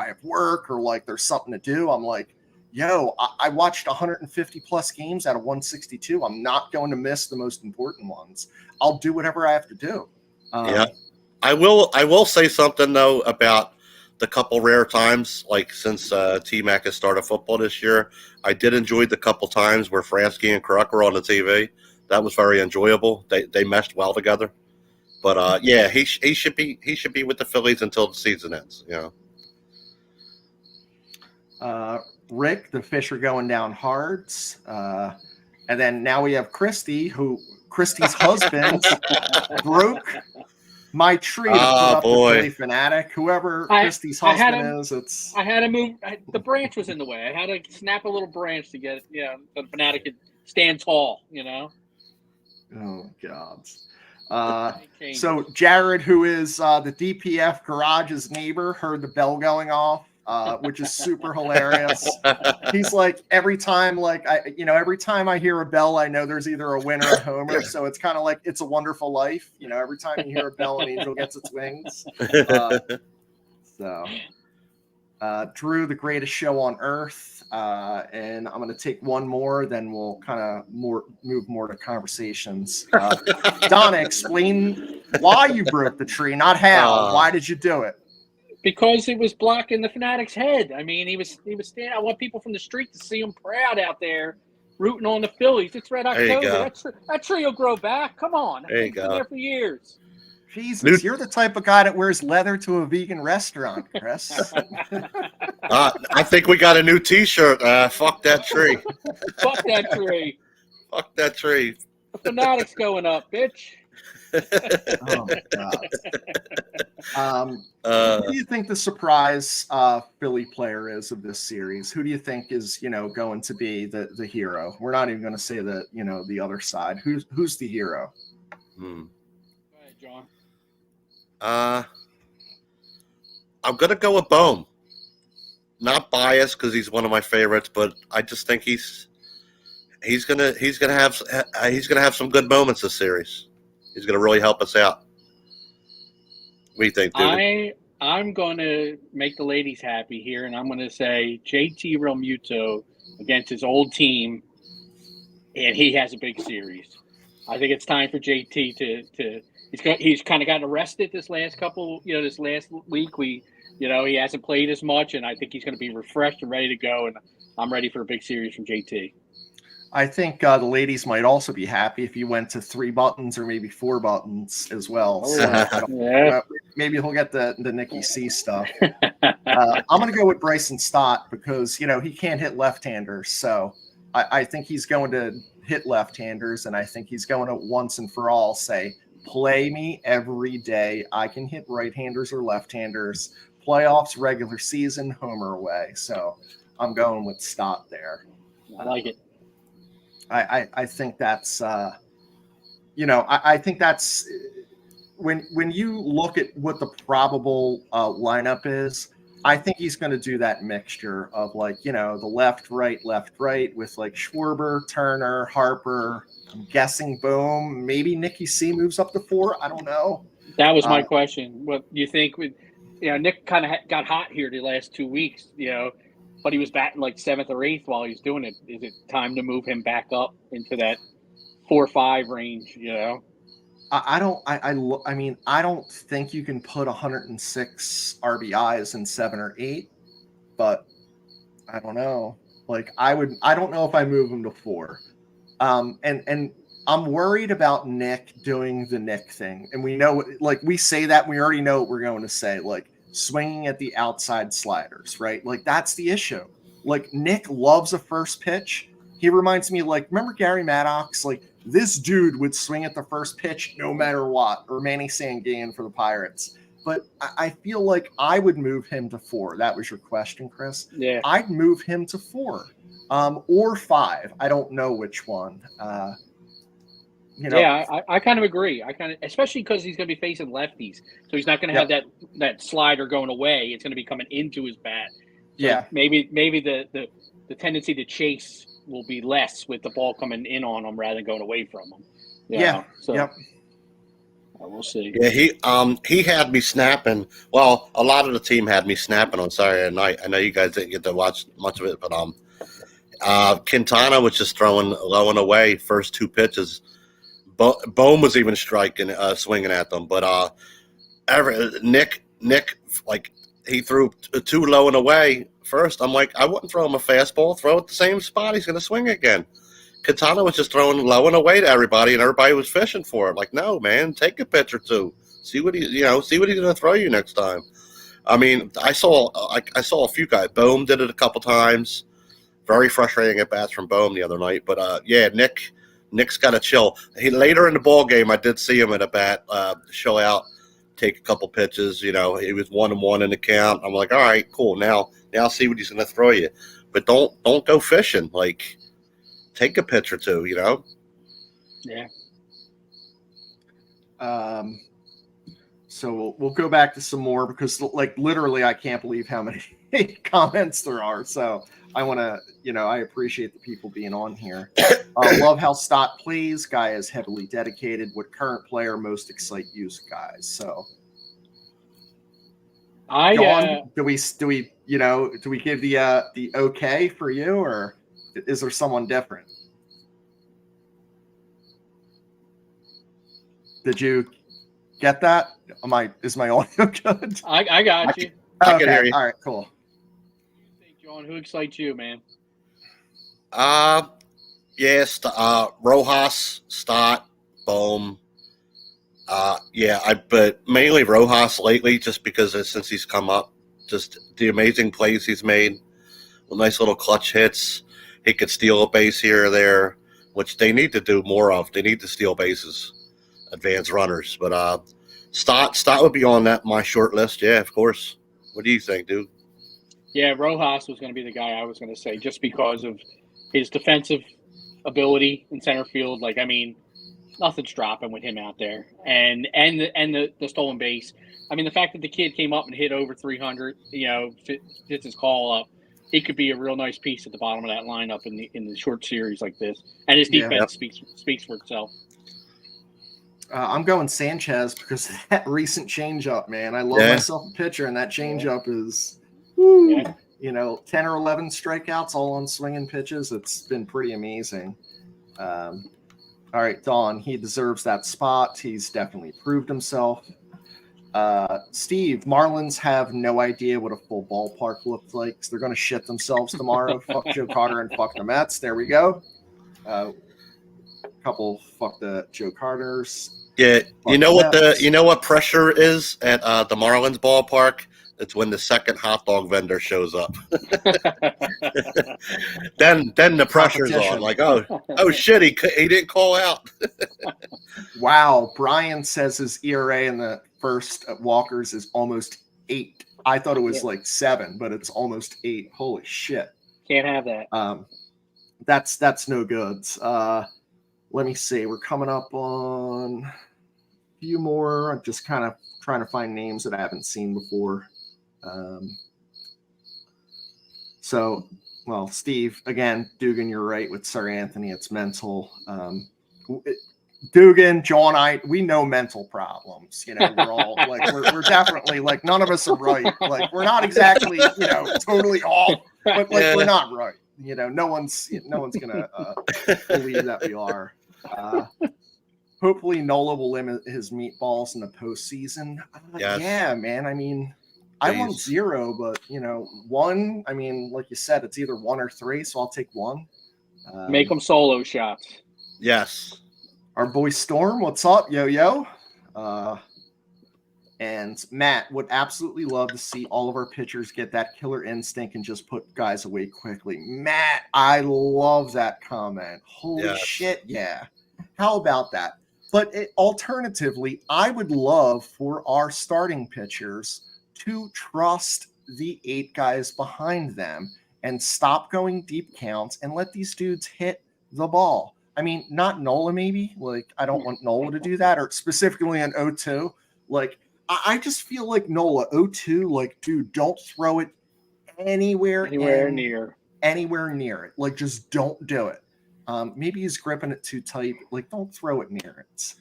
have work or like there's something to do? I'm like, I watched 150 plus games out of 162. I'm not going to miss the most important ones. I'll do whatever I have to do. I will say something though about the couple rare times, like since T-Mac has started football this year, I did enjoy the couple times where Fransky and Kruk were on the TV. That was very enjoyable. They meshed well together. But he should be with the Phillies until the season ends. Rick, the fish are going down hard. And then now we have Christy's husband broke my tree to put up the Philly Fanatic. Whoever Christy's husband is, I had to move. The branch was in the way. I had to snap a little branch to get so the Fanatic could stand tall. Oh God. So Jared, who is the DPF garage's neighbor, heard the bell going off. Which is super hilarious. He's like, every time I hear a bell, I know there's either a winner or a homer. So it's kind of like It's a Wonderful Life. Every time you hear a bell, an angel gets its wings. Drew, the greatest show on earth. And I'm going to take one more, then we'll kind of move more to conversations. Donna, explain why you broke the tree, not how. Why did you do it? Because it was blocking the Fanatic's head. I mean, he was standing. I want people from the street to see him proud out there, rooting on the Phillies. It's Red October. That tree will grow back. Come on, there you go. Been there for years. Jesus, you're the type of guy that wears leather to a vegan restaurant, Chris. I think we got a new T-shirt. Fuck that tree. Fuck that tree. Fuck that tree. The Fanatic's going up, bitch. Oh God. Who do you think the surprise Philly player is of this series? Who do you think is going to be the hero? We're not even going to say that the other side. Who's the hero? Go ahead, John. I'm gonna go with Bohm. Not biased because he's one of my favorites, but I just think he's gonna have some good moments this series. He's going to really help us out. What do you think, dude? I'm going to make the ladies happy here, and I'm going to say JT Realmuto against his old team, and he has a big series. I think it's time for JT to he's kind of gotten arrested this last week. He hasn't played as much, and I think he's going to be refreshed and ready to go, and I'm ready for a big series from JT. I think the ladies might also be happy if you went to 3 buttons or maybe 4 buttons as well. So maybe he'll get the Nikki C stuff. I'm going to go with Bryson Stott because, he can't hit left-handers. So I think he's going to hit left-handers, and I think he's going to once and for all say, play me every day. I can hit right-handers or left-handers. Playoffs, regular season, home or away. So I'm going with Stott there. I like it. I think that's I think that's when you look at what the probable lineup is, I think he's going to do that mixture of the left right with like Schwarber, Turner, Harper. I'm guessing Bohm, maybe Nikki C moves up to 4. I don't know. That was my question. What do you think? Nick kind of got hot here the last 2 weeks, but he was batting like 7th or 8th while he's doing it. Is it time to move him back up into that 4 or 5 range? I mean, I don't think you can put 106 RBIs in 7 or 8, but I don't know. Like I don't know if I move him to 4. And I'm worried about Nick doing the Nick thing. And we know, like, we say that, we already know what we're going to say, like swinging at the outside sliders, right? Like, that's the issue. Like, Nick loves a first pitch. He reminds me, like, remember Gary Maddox? Like, this dude would swing at the first pitch no matter what, or Manny Sanguian for the Pirates. But I feel like I would move him to 4. That was your question, Chris. Yeah. I'd move him to 4. Or 5. I don't know which one. Yeah, I kind of agree. Especially because he's going to be facing lefties, so he's not going to have that slider going away. It's going to be coming into his bat. So maybe the tendency to chase will be less with the ball coming in on him rather than going away from him. We'll see. Yeah, he had me snapping. Well, a lot of the team had me snapping on Saturday night. I know you guys didn't get to watch much of it, but Quintana was just throwing low and away first 2 pitches. Bohm was even swinging at them. But Nick, like, he threw 2 low and away first. I'm like, I wouldn't throw him a fastball. Throw it the same spot. He's going to swing again. Quintana was just throwing low and away to everybody, and everybody was fishing for it. Like, no, man, take a pitch or 2. See what he's going to throw you next time. I mean, I saw a few guys. Bohm did it a couple times. Very frustrating at bats from Bohm the other night. But Nick's got to chill. Later in the ball game, I did see him at a bat show out, take a couple pitches. He was 1-1 in the count. I'm like, all right, cool. Now see what he's going to throw you. But don't go fishing. Like, take a pitch or 2. Yeah. So we'll go back to some more because, like, literally, I can't believe how many comments there are. So I want to, I appreciate the people being on here. Love how Stott plays. Guy is heavily dedicated. What current player most excite you guys? So, John, do we give the okay for you, or is there someone different? Did you get that? Is my audio good? I got you. I can hear you. All right, cool. John, who excites you, man? Yes, Rojas, Stott, Bohm. But mainly Rojas lately, just because since he's come up, just the amazing plays he's made, with nice little clutch hits. He could steal a base here or there, which they need to do more of. They need to steal bases, advance runners. But Stott would be on my short list. Yeah, of course. What do you think, dude? Yeah, Rojas was going to be the guy I was going to say, just because of his defensive ability in center field. Like, I mean, nothing's dropping with him out there, and the stolen base. I mean, the fact that the kid came up and hit over 300, fits his call up. He could be a real nice piece at the bottom of that lineup in the short series like this, and his defense speaks for itself. I'm going Sanchez because of that recent changeup, man. I love myself a pitcher, and that changeup is, 10 or 11 strikeouts all on swinging pitches. It's been pretty amazing. All right, Don, he deserves that spot. He's definitely proved himself. Steve, Marlins have no idea what a full ballpark looks like. So they're going to shit themselves tomorrow. Fuck Joe Carter and fuck the Mets. There we go. Couple fuck the Joe Carters. Yeah, you know what pressure is at the Marlins ballpark? It's when the second hot dog vendor shows up. then the pressure's on. Like, oh shit, he didn't call out. Wow, Brian says his ERA in the first at Walker's is almost 8. I thought it was like 7, but it's almost 8. Holy shit! Can't have that. That's no good. Let me see. We're coming up on a few more. I'm just kind of trying to find names that I haven't seen before. Steve, again, Dugan, you're right with Sir Anthony. It's mental. Dugan, Joe, and I, we know mental problems. You know, we're all like, we're definitely like, none of us are right. Like, we're not exactly, you know, totally off, but like, we're not right. You know, no one's gonna believe that we are. Hopefully, Nola will limit his meatballs in the postseason. Yes. Yeah, man. I mean, I want Please. 0, but you know, 1. I mean, like you said, it's either 1 or 3, so I'll take 1. Make them solo shots. Yes. Our boy Storm, what's up, yo? And Matt would absolutely love to see all of our pitchers get that killer instinct and just put guys away quickly. Matt, I love that comment. Holy Yes. shit, yeah. How about that? But alternatively, I would love for our starting pitchers to trust the 8 guys behind them and stop going deep counts and let these dudes hit the ball. I mean, not Nola, maybe. Like, I don't want Nola to do that, or specifically an 0-2. Like, I just feel like Nola 0-2. Like, dude, don't throw it anywhere near it. Like, just don't do it. Maybe he's gripping it too tight. Like, don't throw it near it.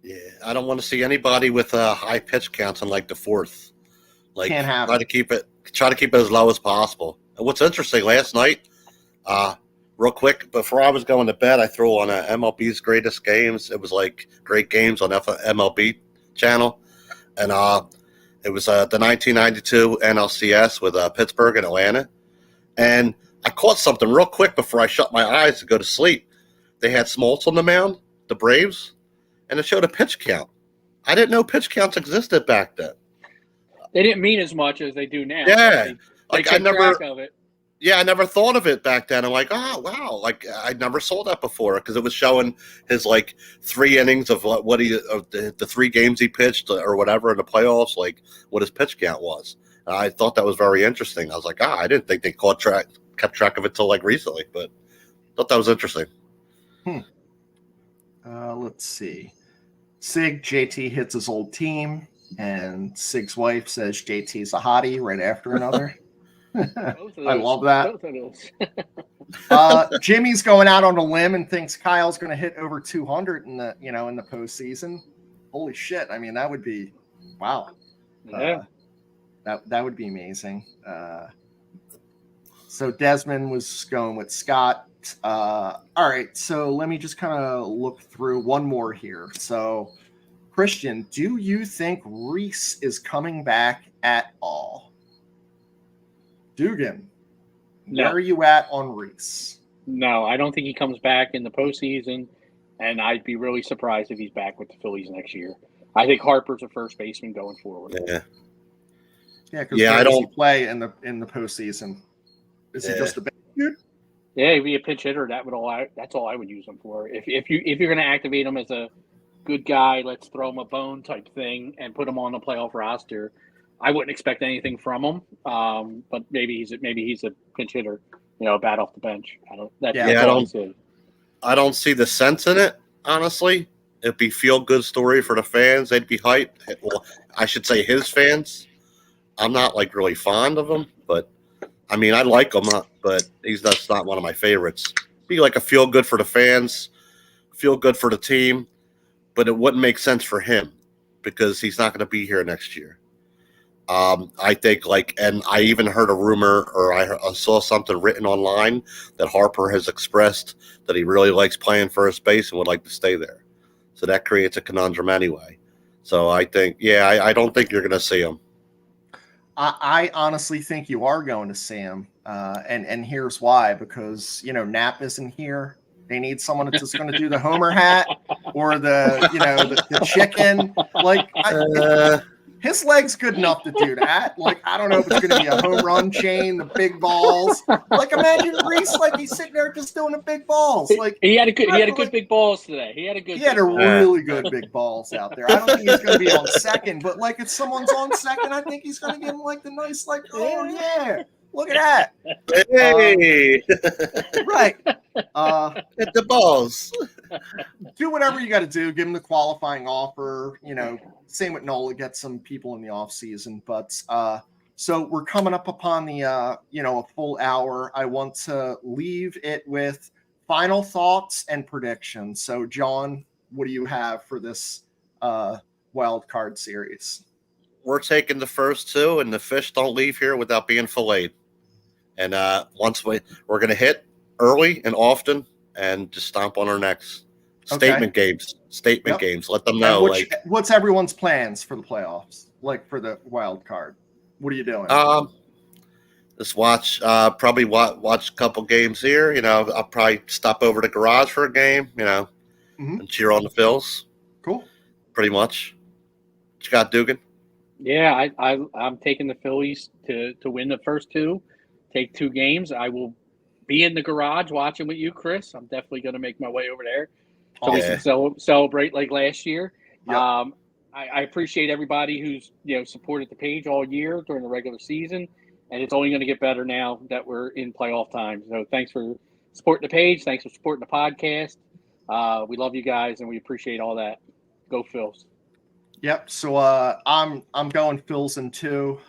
Yeah, I don't want to see anybody with high pitch counts in like the 4th. Like, Can't have try to keep it as low as possible. And what's interesting, last night, real quick before I was going to bed, I threw on MLB's greatest games. It was like great games on MLB channel, and it was the 1992 NLCS with Pittsburgh and Atlanta, and I caught something real quick before I shut my eyes to go to sleep. They had Smoltz on the mound, the Braves, and it showed a pitch count. I didn't know pitch counts existed back then. They didn't mean as much as they do now. Yeah, they like I never. track of it. Yeah, I never thought of it back then. I'm like, oh wow, like I never saw that before because it was showing his like 3 innings of what he of the 3 games he pitched or whatever in the playoffs, like what his pitch count was. And I thought that was very interesting. I was like, I didn't think they kept track of it till like recently, but thought that was interesting. Let's see. Sig, JT hits his old team, and Sig's wife says JT's a hottie right after another. I love that. Both of those. Jimmy's going out on a limb and thinks Kyle's going to hit over 200 in the postseason. Holy shit! I mean, that would be wow. Yeah, that would be amazing. So Desmond was going with Scott. All right, so let me just kind of look through one more here. So, Christian, do you think Reese is coming back at all? Dugan, where are you at on Reese? No, I don't think he comes back in the postseason, and I'd be really surprised if he's back with the Phillies next year. I think Harper's a first baseman going forward. Because I don't play in the postseason. Is he just a big dude? Yeah, he'd be a pinch hitter. That's all I would use him for. If you're going to activate him as a good guy, let's throw him a bone type thing and put him on the playoff roster. I wouldn't expect anything from him, but maybe he's a pinch hitter, bat off the bench. I don't see the sense in it, honestly. It'd be feel-good story for the fans. They'd be hyped. Well, I should say his fans. I'm not like really fond of him, but I mean I like him, but he's just not one of my favorites. Be like a feel-good for the fans, feel good for the team, but it wouldn't make sense for him because he's not going to be here next year. I think and I even heard a rumor or I saw something written online that Harper has expressed that he really likes playing first base and would like to stay there. So that creates a conundrum anyway. So I think, I don't think you're going to see him. I honestly think you are going to see him. And here's why, because, Knapp isn't here. They need someone that's just going to do the Homer hat or the chicken. His leg's good enough to do that. I don't know if it's going to be a home run chain, the big balls. Imagine Reese, he's sitting there just doing the big balls. He had a good big balls today. He had really good big balls out there. I don't think he's going to be on second, but if someone's on second, I think he's going to give him the nice oh yeah. Look at that. Hey. Right. Hit the balls. Do whatever you got to do. Give him the qualifying offer. Same with Nola. Get some people in the off season. But so we're coming up upon the, a full hour. I want to leave it with final thoughts and predictions. So, John, what do you have for this wild card series? We're taking the first two, and the fish don't leave here without being filleted. And once we're going to hit early and often, and just stomp on our necks. Statement games. Let them know. What's everyone's plans for the playoffs? Like for the wild card, what are you doing? Just watch. Probably watch a couple games here. You know, I'll probably stop over to the garage for a game. You know, and cheer on the Phils. Cool. Pretty much. What you got, Dugan? Yeah, I'm taking the Phillies to win the first two. Take 2 games. I will be in the garage watching with you, Chris. I'm definitely going to make my way over there so we can celebrate like last year. Yep. I appreciate everybody who's supported the page all year during the regular season, and it's only going to get better now that we're in playoff time. So thanks for supporting the page. Thanks for supporting the podcast. We love you guys, and we appreciate all that. Go Phils. Yep. So I'm going Phils in 2.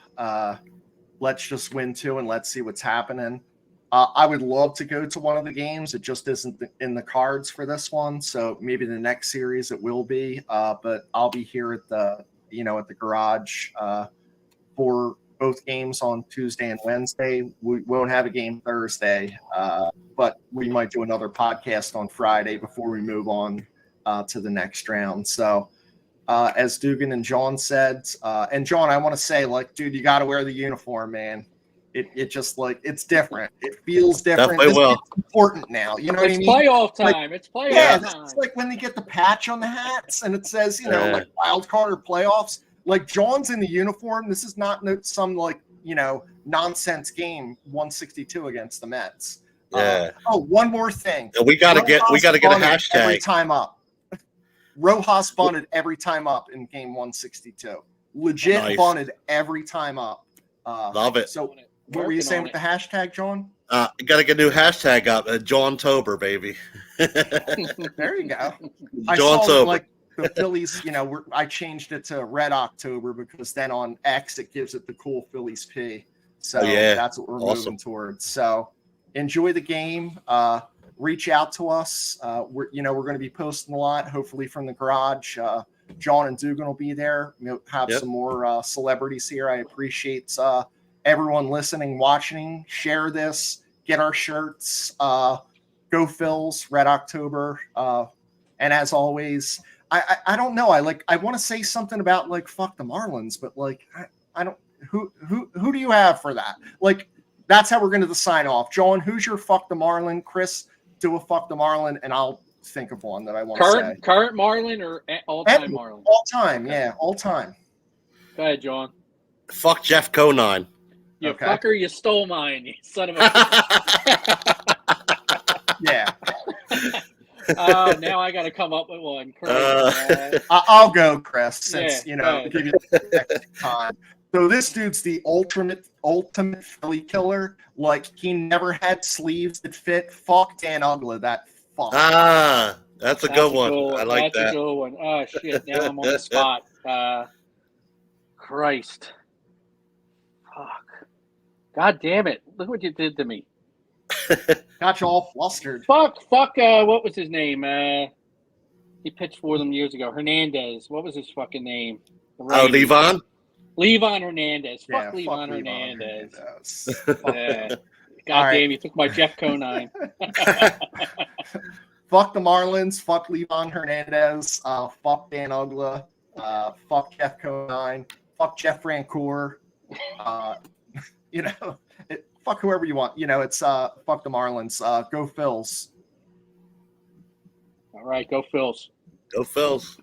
Let's just win 2 and let's see what's happening. I would love to go to one of the games. It just isn't in the cards for this one. So maybe the next series it will be. But I'll be here at the garage for both games on Tuesday and Wednesday. We won't have a game Thursday, but we might do another podcast on Friday before we move on to the next round. So as Dugan and John said, and John, I want to say, like, dude, you got to wear the uniform, man. It just it's different. It feels different. It's important now. You know what I mean? Playoff time. It's playoff time. It's like when they get the patch on the hats and it says, like wild card or playoffs. Like John's in the uniform. This is not some nonsense game. 162 against the Mets. Yeah. One more thing. We gotta get a hashtag every time up. Rojas bunted every time up in game 162. Legit bunted every time up. Love it. So what were you saying with the hashtag, John? You got to get a new hashtag up. John Tober, baby. There you go. John Tober. The Phillies, I changed it to Red October because then on X it gives it the cool Phillies P. So that's what we're moving towards. So enjoy the game. Reach out to us. We're going to be posting a lot, hopefully from the garage. John and Dugan will be there. We'll have some more celebrities here. I appreciate everyone listening, watching. Share this. Get our shirts. Go Phils, Red October. And as always, I don't know. I want to say something about fuck the Marlins, but I don't. Who do you have for that? That's how we're going to sign off. John, who's your fuck the Marlin? Chris, do a fuck the Marlin, and I'll think of one that I want to say. Current Marlin or all-time Marlin? All time, yeah, all time. Go ahead, John. Fuck Jeff Conine. You fucker, you stole mine, you son of a Yeah. Now I got to come up with one. I'll go, Chris, since, give you the time. So this dude's the ultimate Philly killer. He never had sleeves that fit. Fuck Dan Ugla, that fuck. That's a good one. I like that. That's a good one. Oh, shit. Now I'm on the spot. Christ. Fuck. God damn it. Look what you did to me. Got you all flustered. Fuck. What was his name? He pitched for them years ago. Hernandez. What was his fucking name? Levon? Levon Hernandez. Fuck Levon Hernandez. God damn, you took my Jeff Conine. Fuck the Marlins. Fuck Levon Hernandez. Fuck Dan Ugla. Fuck Jeff Conine. Fuck Jeff Francoeur. Fuck whoever you want. It's fuck the Marlins. Go Phils. All right, go Phils. Go Phils.